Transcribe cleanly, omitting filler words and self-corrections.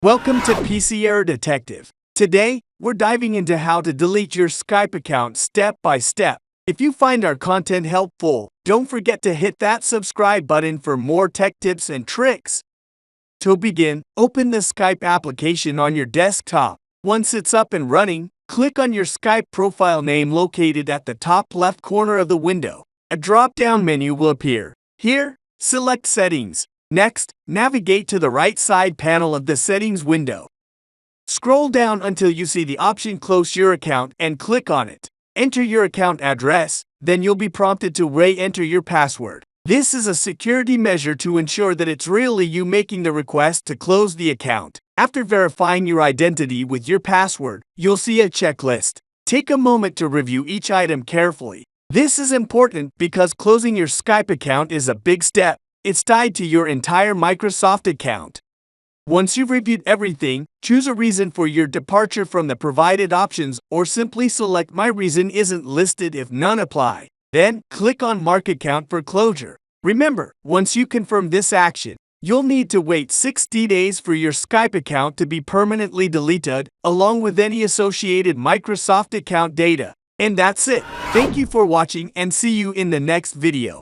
Welcome to PC Error Detective. Today, we're diving into how to delete your Skype account step by step. If you find our content helpful, don't forget to hit that subscribe button for more tech tips and tricks. To begin, open the Skype application on your desktop. Once it's up and running, click on your Skype profile name located at the top left corner of the window. A drop-down menu will appear. Here, select Settings. Next, navigate to the right side panel of the Settings window. Scroll down until you see the option Close Your Account and click on it. Enter your account address, then you'll be prompted to re-enter your password. This is a security measure to ensure that it's really you making the request to close the account. After verifying your identity with your password, you'll see a checklist. Take a moment to review each item carefully. This is important because closing your Skype account is a big step. It's tied to your entire Microsoft account. Once you've reviewed everything, choose a reason for your departure from the provided options or simply select My reason isn't listed if none apply. Then, click on Mark Account for closure. Remember, once you confirm this action, you'll need to wait 60 days for your Skype account to be permanently deleted, along with any associated Microsoft account data. And that's it. Thank you for watching and see you in the next video.